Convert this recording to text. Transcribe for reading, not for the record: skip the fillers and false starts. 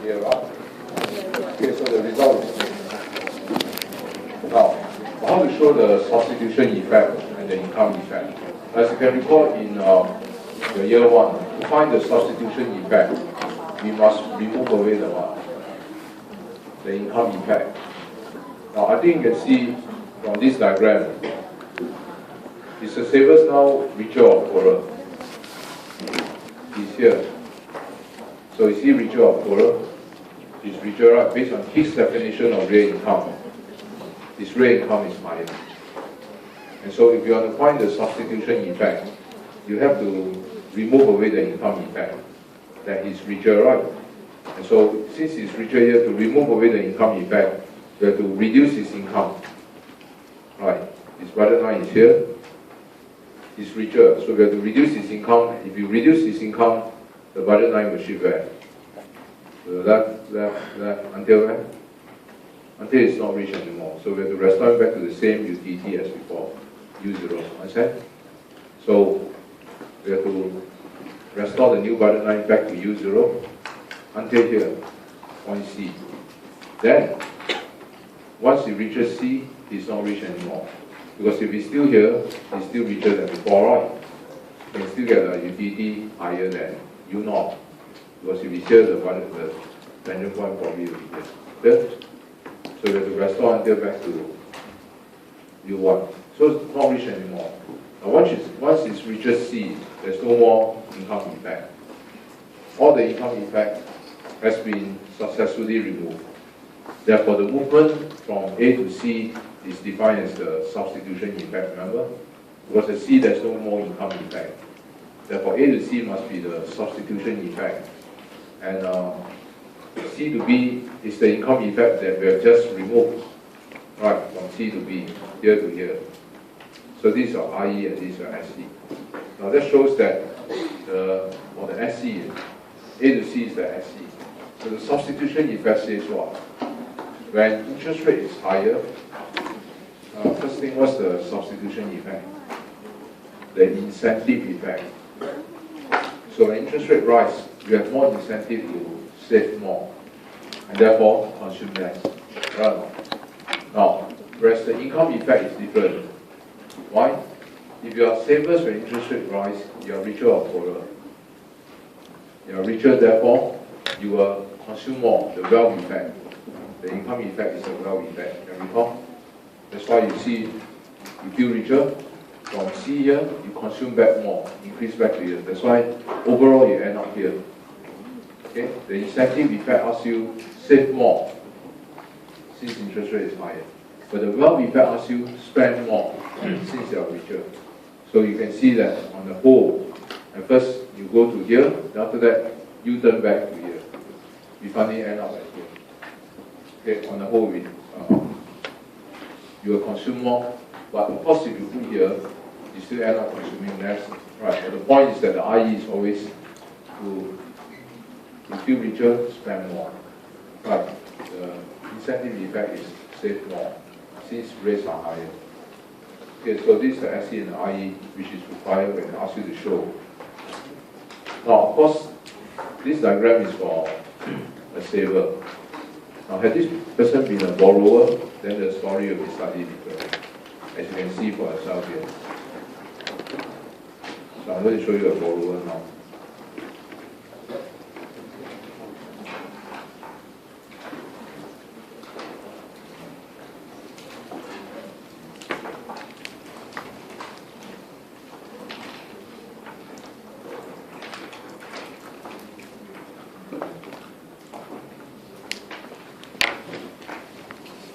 here, right? Okay, so the result is now, how to show the substitution effect and the income effect? As you can recall in the year 1, to find the substitution effect, we must remove away the what? The income effect. Now, I think you can see from this diagram, is the savers now richer or poorer? He's here. So is he richer or poorer? He's richer, right? Based on his definition of real income. His real income is higher. And so if you want to find the substitution effect, you have to remove away the income effect. That he's richer, right? And so since he's richer here, to remove away the income effect, you have to reduce his income. Right? His bottom line is here. He's richer, so we have to reduce his income. If you reduce his income, the bottom line will shift back. So left, until when? Until it's not rich anymore. So we have to restore it back to the same utility as before, U0. Understand? So we have to restore the new bottom line back to U0 until here, point C. Then, once he reaches C, he's not rich anymore. Because if he's still here, he's still richer than before, right? You can still get a utility higher than U0. Because if he's here, the tangent point probably will be here. Okay? So we have to restore until back to U1. So it's not rich anymore. Now once it's reaches C, there's no more income effect. All the income effect has been successfully removed. Therefore, the movement from A to C is defined as the substitution effect, remember? Because at C, there's no more income effect. Therefore, A to C must be the substitution effect. And C to B is the income effect that we have just removed, right, from C to B, here to here. So these are IE and these are SE. Now that shows that for the SE, A to C is the SE. So the substitution effect says what? When interest rate is higher, first thing, what's the substitution effect? The incentive effect. So when interest rate rise, you have more incentive to save more, and therefore consume less. Right? Now, whereas the income effect is different. Why? If you are savers when interest rate rise, you are richer or poorer. You are richer, therefore, you will consume more, the wealth effect. The income effect is the wealth effect. Can you recall? That's why you see, you feel richer. From C here, you consume back more, increase back to here. That's why overall you end up here. Okay? The incentive effect asks you save more since interest rate is higher. But the wealth effect asks you spend more since you are richer. So you can see that on the whole, at first you go to here, then after that you turn back to here. You finally end up at here. Okay, on the whole, you will consume more. But of course, if you put here, you still end up consuming less. Right. But the point is that the IE is always to feel richer, spend more. Right. The incentive effect is save more, since rates are higher. Okay, so this is the SE and the IE, which is required when I ask you to show. Now, of course, this diagram is for a saver. Now, had this person been a borrower, then the story will be slightly different, as you can see for yourself here. So I'm going to show you a borrower now.